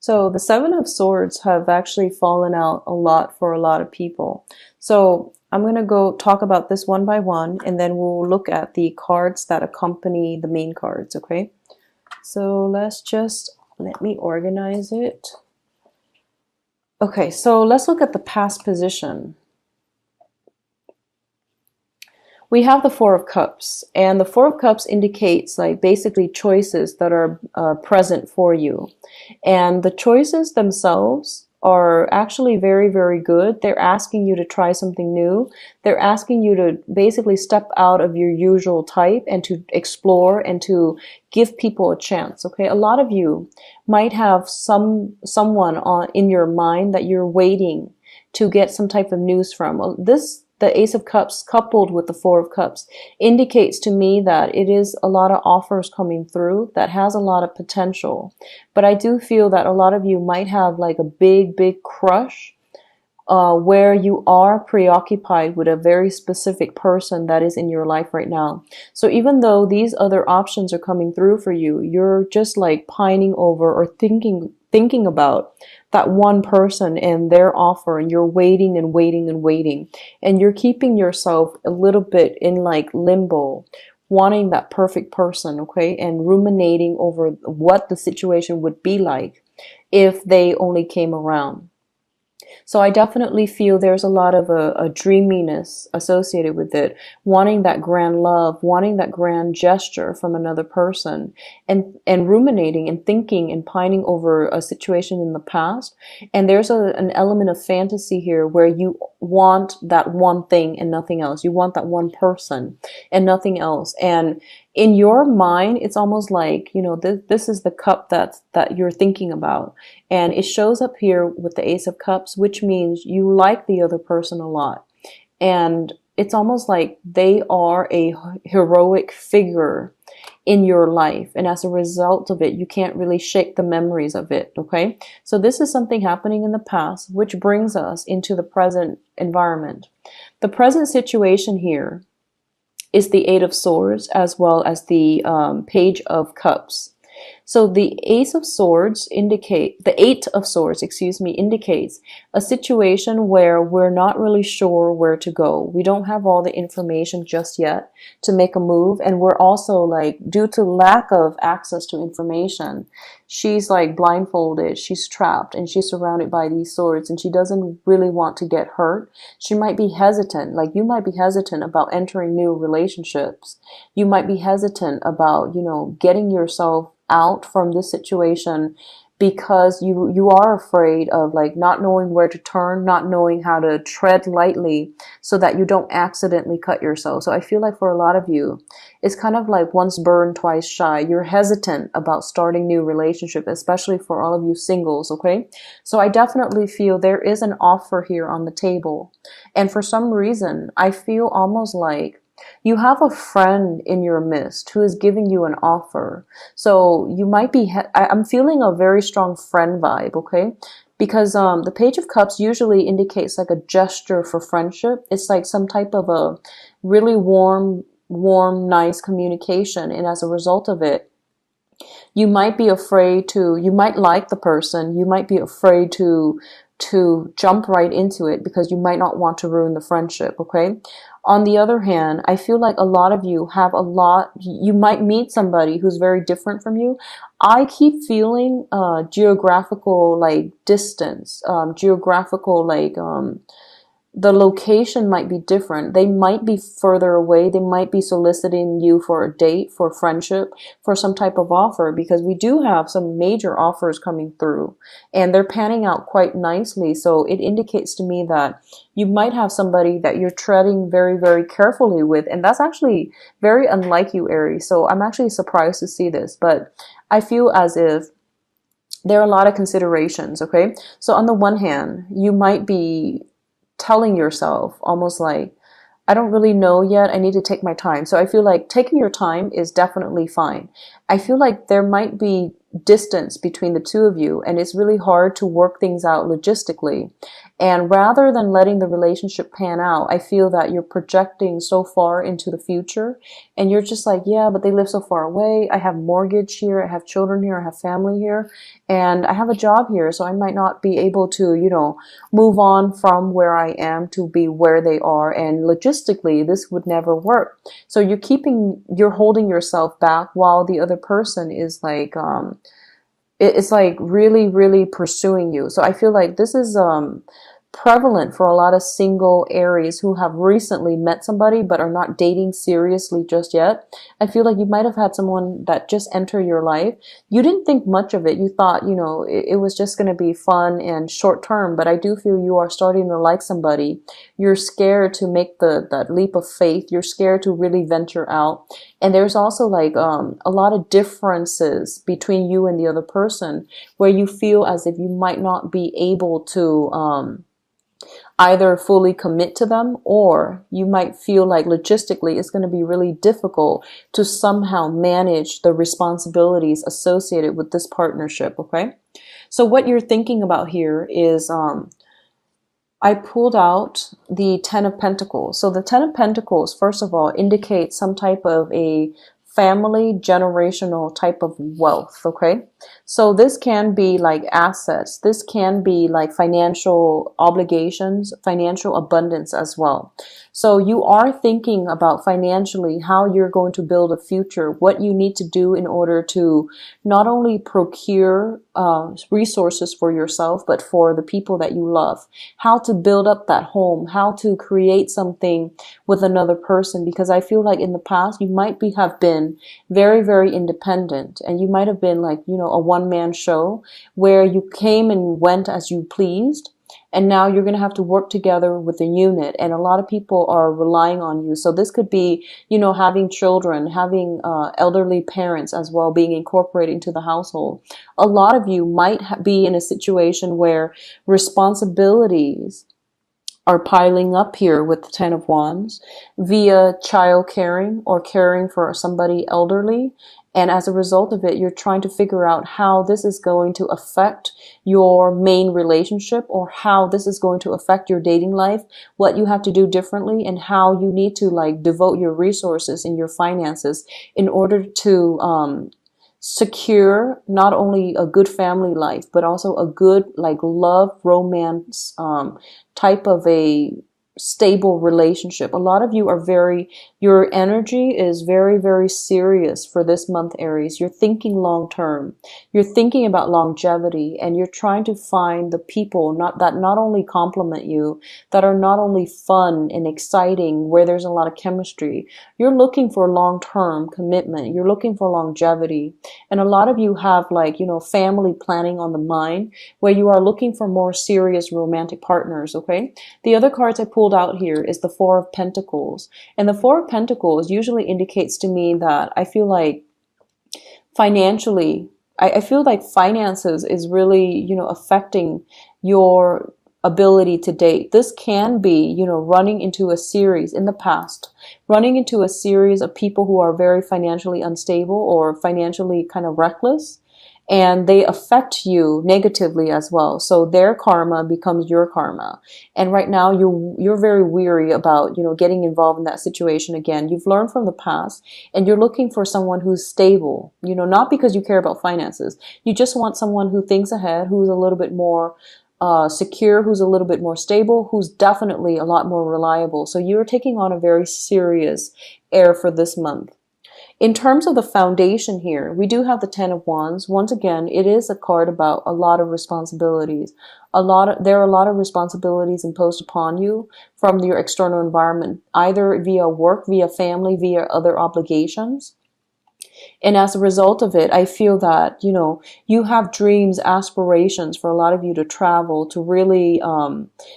So the Seven of Swords have actually fallen out a lot for a lot of people. So I'm going to go talk about this one by one, and then we'll look at the cards that accompany the main cards, okay? So let me organize it. Okay, so let's look at the past position. We have the Four of Cups, and the Four of Cups indicates like basically choices that are present for you. And the choices themselves are actually very, very good. They're asking you to try something new. They're asking you to basically step out of your usual type and to explore and to give people a chance. Okay, a lot of you might have someone in your mind that you're waiting to get some type of news from. The Ace of Cups coupled with the Four of Cups indicates to me that it is a lot of offers coming through that has a lot of potential. But I do feel that a lot of you might have like a big, big crush where you are preoccupied with a very specific person that is in your life right now. So even though these other options are coming through for you, you're just like pining over or thinking about that one person and their offer, and you're waiting and waiting and waiting, and you're keeping yourself a little bit in like limbo, wanting that perfect person, okay, and ruminating over what the situation would be like if they only came around. So I definitely feel there's a lot of a dreaminess associated with it, wanting that grand love, wanting that grand gesture from another person, and ruminating and thinking and pining over a situation in the past. And there's an element of fantasy here where you want that one thing and nothing else. You want that one person and nothing else. And in your mind, it's almost like, this is the cup that you're thinking about. And it shows up here with the Ace of Cups, which means you like the other person a lot. And it's almost like they are a heroic figure in your life. And as a result of it, you can't really shake the memories of it, okay? So this is something happening in the past, which brings us into the present environment. The present situation here is the Eight of Swords as well as the Page of Cups. So the Eight of Swords indicates a situation where we're not really sure where to go. We don't have all the information just yet to make a move. And we're also like, due to lack of access to information, she's like blindfolded, she's trapped, and she's surrounded by these swords, and she doesn't really want to get hurt. She might be hesitant, like you might be hesitant about entering new relationships. You might be hesitant about, getting yourself out from this situation because you are afraid of like not knowing where to turn, not knowing how to tread lightly so that you don't accidentally cut yourself. So I feel like for a lot of you, it's kind of like once burned, twice shy. You're hesitant about starting new relationship, especially for all of you singles, okay? So I definitely feel there is an offer here on the table. And for some reason, I feel almost like you have a friend in your midst who is giving you an offer. So you might be, I'm feeling a very strong friend vibe, okay? Because the Page of Cups usually indicates like a gesture for friendship. It's like some type of a really warm, nice communication. And as a result of it, you might be afraid to, you might like the person, you might be afraid to jump right into it because you might not want to ruin the friendship, okay? On the other hand, I feel like a lot of you you might meet somebody who's very different from you. I keep feeling geographical like distance, the location might be different. They might be further away. They might be soliciting you for a date, for friendship, for some type of offer, because we do have some major offers coming through and they're panning out quite nicely. So it indicates to me that you might have somebody that you're treading very, very carefully with. And that's actually very unlike you, Aries. So I'm actually surprised to see this, but I feel as if there are a lot of considerations, okay? So on the one hand, you might be telling yourself almost like, I don't really know yet, I need to take my time. So I feel like taking your time is definitely fine. I feel like there might be distance between the two of you, and it's really hard to work things out logistically. And rather than letting the relationship pan out, I feel that you're projecting so far into the future, and you're just like, yeah, but they live so far away. I have mortgage here, I have children here, I have family here, and I have a job here, so I might not be able to, move on from where I am to be where they are. And logistically, this would never work. So you're holding yourself back while the other person is like, it's like really, really pursuing you. So I feel like this is prevalent for a lot of single Aries who have recently met somebody but are not dating seriously just yet. I feel like you might have had someone that just entered your life. You didn't think much of it. You thought, it was just going to be fun and short term, but I do feel you are starting to like somebody. You're scared to make that leap of faith. You're scared to really venture out. And there's also like a lot of differences between you and the other person where you feel as if you might not be able to either fully commit to them, or you might feel like logistically it's going to be really difficult to somehow manage the responsibilities associated with this partnership. Okay. So what you're thinking about here is, I pulled out the Ten of Pentacles. So the Ten of Pentacles, first of all, indicates some type of a family generational type of wealth. Okay. So this can be like assets. This can be like financial obligations, financial abundance as well. So you are thinking about financially how you're going to build a future, what you need to do in order to not only procure resources for yourself, but for the people that you love, how to build up that home, how to create something with another person. Because I feel like in the past, you might have been very, very independent, and you might have been like, a one-man show where you came and went as you pleased. And now you're going to have to work together with a unit, and a lot of people are relying on you. So this could be, having children, having elderly parents as well being incorporated into the household. A lot of you might be in a situation where responsibilities are piling up here with the Ten of Wands via child caring or caring for somebody elderly. And as a result of it, you're trying to figure out how this is going to affect your main relationship, or how this is going to affect your dating life, what you have to do differently, and how you need to like devote your resources and your finances in order to secure not only a good family life, but also a good like love, romance, type of a stable relationship. A lot of you are your energy is very, very serious for this month, Aries. You're thinking long term. You're thinking about longevity, and you're trying to find the people not only compliment you, that are not only fun and exciting, where there's a lot of chemistry. You're looking for long-term commitment. You're looking for longevity. And a lot of you have like, family planning on the mind, where you are looking for more serious romantic partners. Okay. The other cards I pulled out here is the Four of Pentacles. And the Four of Pentacles usually indicates to me that I feel like financially, I feel like finances is really, affecting your ability to date. This can be, running into a series in the past, running into a series of people who are very financially unstable or financially kind of reckless. And they affect you negatively as well. So their karma becomes your karma. And right now you're very weary about, getting involved in that situation again. You've learned from the past, and you're looking for someone who's stable, not because you care about finances. You just want someone who thinks ahead, who's a little bit more secure, who's a little bit more stable, who's definitely a lot more reliable. So you're taking on a very serious air for this month. In terms of the foundation here, we do have the Ten of Wands. Once again, it is a card about a lot of responsibilities. There are a lot of responsibilities imposed upon you from your external environment, either via work, via family, via other obligations. And as a result of it, I feel that, you have dreams, aspirations for a lot of you to travel, to really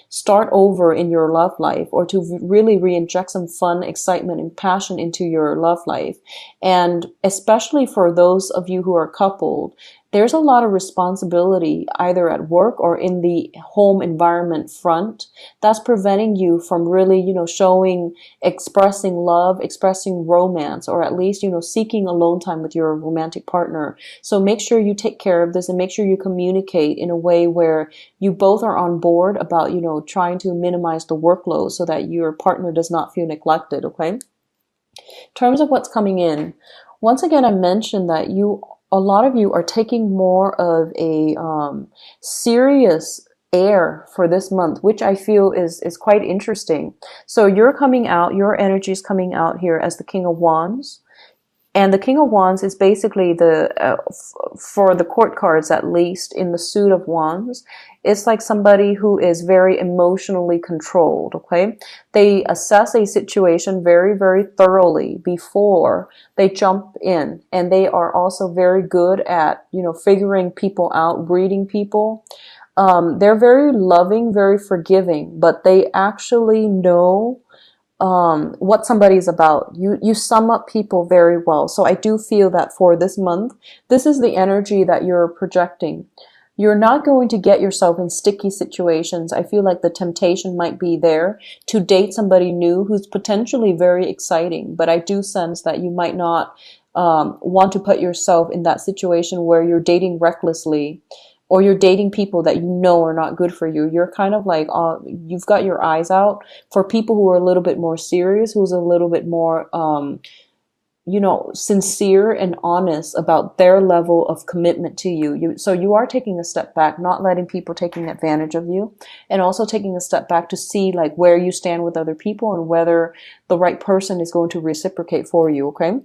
start over in your love life, or to really re-inject some fun, excitement, and passion into your love life. And especially for those of you who are coupled, there's a lot of responsibility either at work or in the home environment front that's preventing you from really, showing, expressing love, expressing romance, or at least, seeking alone time with your romantic partner. So make sure you take care of this and make sure you communicate in a way where you both are on board about, trying to minimize the workload so that your partner does not feel neglected, okay? In terms of what's coming in, once again, I mentioned that a lot of you are taking more of a serious air for this month, which I feel is quite interesting. So you're coming out, your energy is coming out here as the King of Wands. And the King of Wands is basically for the court cards, at least in the suit of Wands, it's like somebody who is very emotionally controlled, okay? They assess a situation very, very thoroughly before they jump in. And they are also very good at, figuring people out, reading people. They're very loving, very forgiving, but they actually know what somebody's about. You sum up people very well. So I do feel that for this month, this is the energy that you're projecting. You're not going to get yourself in sticky situations. I feel like the temptation might be there to date somebody new who's potentially very exciting, but I do sense that you might not want to put yourself in that situation where you're dating recklessly, or you're dating people that you know are not good for you. You're kind of like, you've got your eyes out for people who are a little bit more serious, who's a little bit more, sincere and honest about their level of commitment to you. So you are taking a step back, not letting people taking advantage of you, and also taking a step back to see like where you stand with other people and whether the right person is going to reciprocate for you, okay?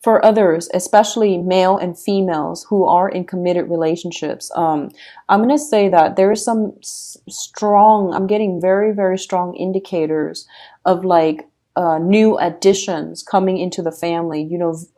For others, especially male and females who are in committed relationships, I'm going to say that there is some strong, I'm getting very, very strong indicators of like new additions coming into the family,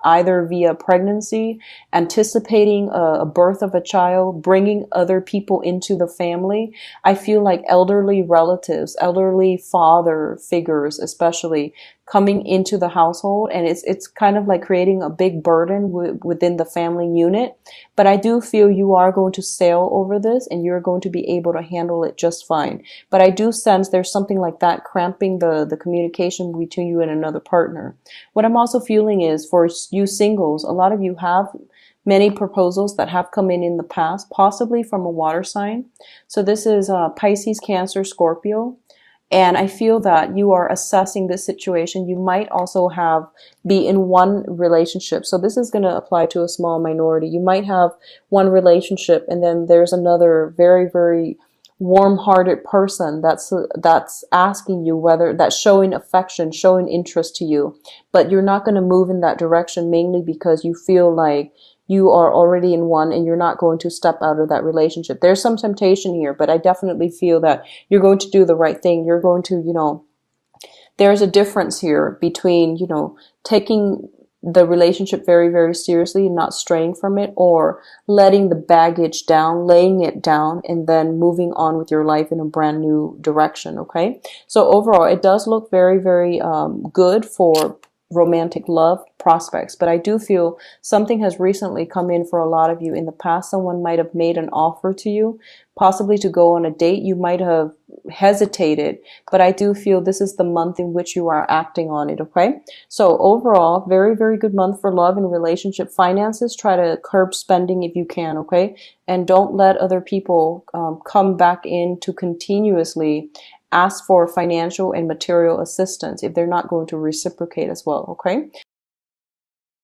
either via pregnancy, anticipating a birth of a child, bringing other people into the family. I feel like elderly relatives, elderly father figures, especially coming into the household, and it's kind of like creating a big burden within the family unit. But I do feel you are going to sail over this and you're going to be able to handle it just fine. But I do sense there's something like that cramping the communication between you and another partner. What I'm also feeling is for you singles, a lot of you have many proposals that have come in the past, possibly from a water sign. So this is Pisces, Cancer, Scorpio. And I feel that you are assessing this situation. You might also be in one relationship. So this is going to apply to a small minority. You might have one relationship and then there's another very, very warm-hearted person that's asking you that's showing affection, showing interest to you. But you're not going to move in that direction mainly because you feel like you are already in one and you're not going to step out of that relationship. There's some temptation here, but I definitely feel that you're going to do the right thing. You're going to, there's a difference here between, taking the relationship very, very seriously and not straying from it, or letting the baggage down, laying it down, and then moving on with your life in a brand new direction, okay? So overall, it does look very, very good for romantic love prospects, but I do feel something has recently come in for a lot of you. In the past, someone might have made an offer to you, possibly to go on a date. You might have hesitated, but I do feel this is the month in which you are acting on it, okay? So overall, very, very good month for love and relationship. Finances, try to curb spending if you can, okay? And don't let other people come back in to continuously ask for financial and material assistance if they're not going to reciprocate as well, okay?